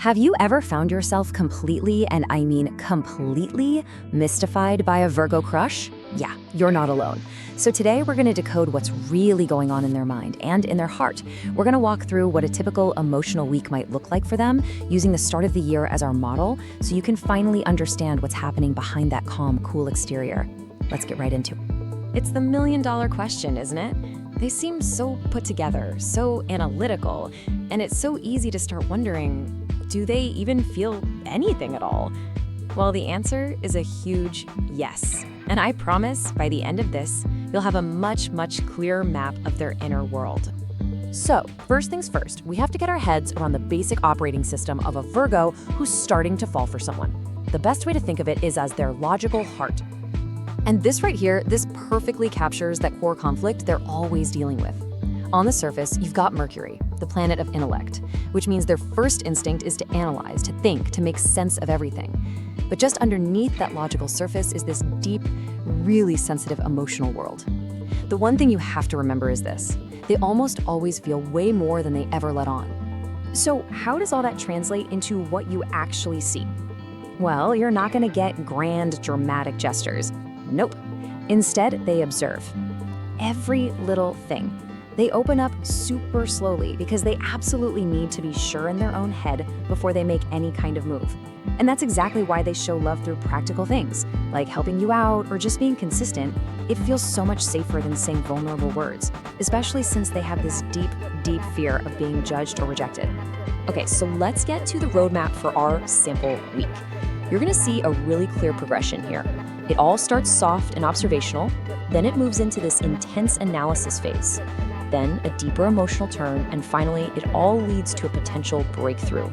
Have you ever found yourself completely, and I mean completely, mystified by a Virgo crush? Yeah, you're not alone. So today we're going to decode what's really going on in their mind and in their heart. We're going to walk through what a typical emotional week might look like for them, using the start of the year as our model, so you can finally understand what's happening behind that calm, cool exterior. Let's get right into it. It's the million-dollar question, isn't it? They seem so put together, so analytical, and it's so easy to start wondering, do they even feel anything at all? Well, the answer is a huge yes. And I promise by the end of this, you'll have a much, much clearer map of their inner world. So, first things first, we have to get our heads around the basic operating system of a Virgo who's starting to fall for someone. The best way to think of it is as their logical heart. And this right here, this perfectly captures that core conflict they're always dealing with. On the surface, you've got Mercury, the planet of intellect, which means their first instinct is to analyze, to think, to make sense of everything. But just underneath that logical surface is this deep, really sensitive emotional world. The one thing you have to remember is this: they almost always feel way more than they ever let on. So how does all that translate into what you actually see? Well, you're not going to get grand, dramatic gestures. Nope. Instead, they observe every little thing. They open up super slowly because they absolutely need to be sure in their own head before they make any kind of move. And that's exactly why they show love through practical things, like helping you out or just being consistent. It feels so much safer than saying vulnerable words, especially since they have this deep, deep fear of being judged or rejected. Okay, so let's get to the roadmap for our sample week. You're gonna see a really clear progression here. It all starts soft and observational, then it moves into this intense analysis phase, then a deeper emotional turn, and finally, it all leads to a potential breakthrough.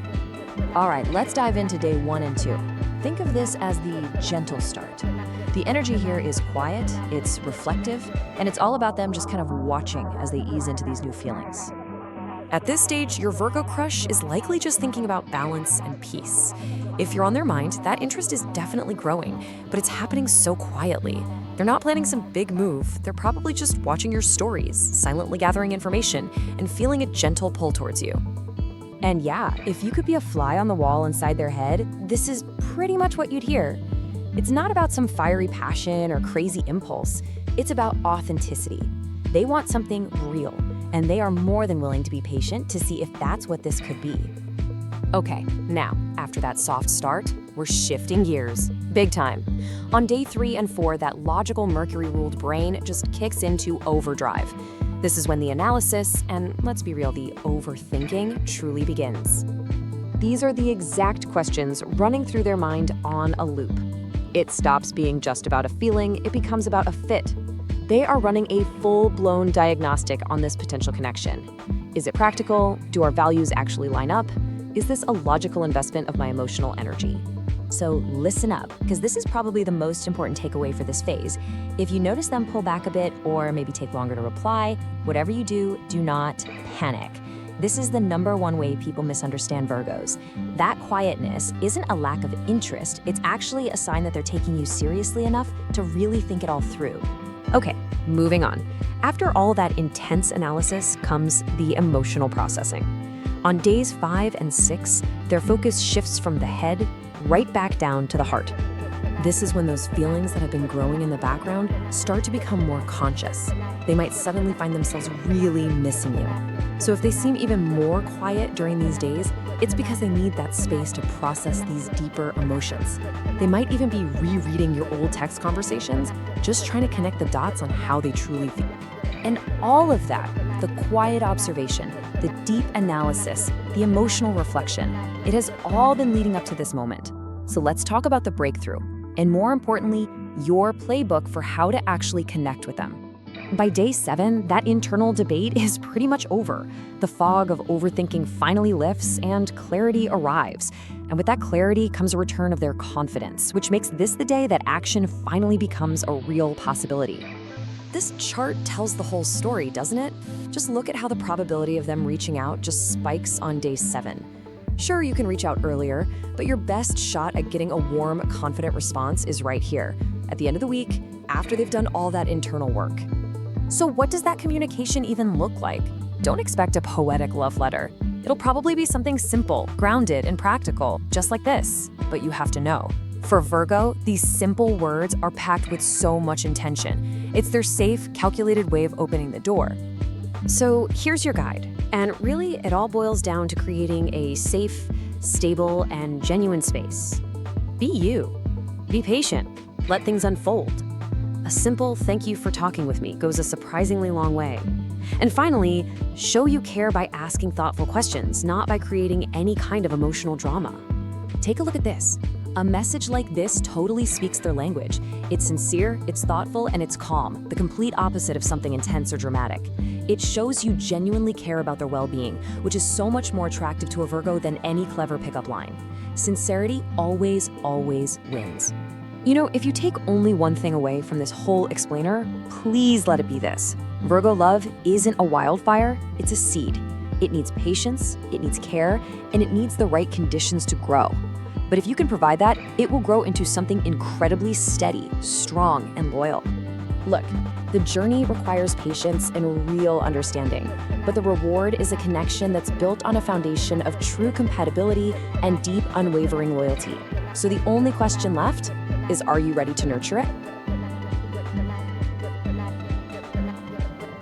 All right, let's dive into day 1 and 2. Think of this as the gentle start. The energy here is quiet, it's reflective, and it's all about them just kind of watching as they ease into these new feelings. At this stage, your Virgo crush is likely just thinking about balance and peace. If you're on their mind, that interest is definitely growing, but it's happening so quietly. They're not planning some big move, they're probably just watching your stories, silently gathering information, and feeling a gentle pull towards you. And yeah, if you could be a fly on the wall inside their head, this is pretty much what you'd hear. It's not about some fiery passion or crazy impulse, it's about authenticity. They want something real, and they are more than willing to be patient to see if that's what this could be. Okay, now, after that soft start, we're shifting gears. Big time. On day 3 and 4, that logical Mercury-ruled brain just kicks into overdrive. This is when the analysis, and let's be real, the overthinking truly begins. These are the exact questions running through their mind on a loop. It stops being just about a feeling, it becomes about a fit. They are running a full-blown diagnostic on this potential connection. Is it practical? Do our values actually line up? Is this a logical investment of my emotional energy? So listen up, because this is probably the most important takeaway for this phase. If you notice them pull back a bit or maybe take longer to reply, whatever you do not panic. This is the #1 way people misunderstand Virgos. That quietness isn't a lack of interest, it's actually a sign that they're taking you seriously enough to really think it all through. Okay, moving on. After all that intense analysis comes the emotional processing. On days 5 and 6, their focus shifts from the head right back down to the heart. This is when those feelings that have been growing in the background start to become more conscious. They might suddenly find themselves really missing you. So if they seem even more quiet during these days, it's because they need that space to process these deeper emotions. They might even be rereading your old text conversations, just trying to connect the dots on how they truly feel. And all of that, the quiet observation, the deep analysis, the emotional reflection, it has all been leading up to this moment. So let's talk about the breakthrough, and more importantly, your playbook for how to actually connect with them. By day 7, that internal debate is pretty much over. The fog of overthinking finally lifts and clarity arrives. And with that clarity comes a return of their confidence, which makes this the day that action finally becomes a real possibility. This chart tells the whole story, doesn't it? Just look at how the probability of them reaching out just spikes on day 7. Sure, you can reach out earlier, but your best shot at getting a warm, confident response is right here, at the end of the week, after they've done all that internal work. So what does that communication even look like? Don't expect a poetic love letter. It'll probably be something simple, grounded, and practical, just like this. But you have to know. For Virgo, these simple words are packed with so much intention. It's their safe, calculated way of opening the door. So here's your guide. And really, it all boils down to creating a safe, stable, and genuine space. Be you. Be patient. Let things unfold. A simple thank you for talking with me goes a surprisingly long way. And finally, show you care by asking thoughtful questions, not by creating any kind of emotional drama. Take a look at this. A message like this totally speaks their language. It's sincere, it's thoughtful, and it's calm, the complete opposite of something intense or dramatic. It shows you genuinely care about their well-being, which is so much more attractive to a Virgo than any clever pickup line. Sincerity always, always wins. You know, if you take only one thing away from this whole explainer, please let it be this. Virgo love isn't a wildfire, it's a seed. It needs patience, it needs care, and it needs the right conditions to grow. But if you can provide that, it will grow into something incredibly steady, strong, and loyal. Look, the journey requires patience and real understanding, but the reward is a connection that's built on a foundation of true compatibility and deep, unwavering loyalty. So the only question left is, are you ready to nurture it?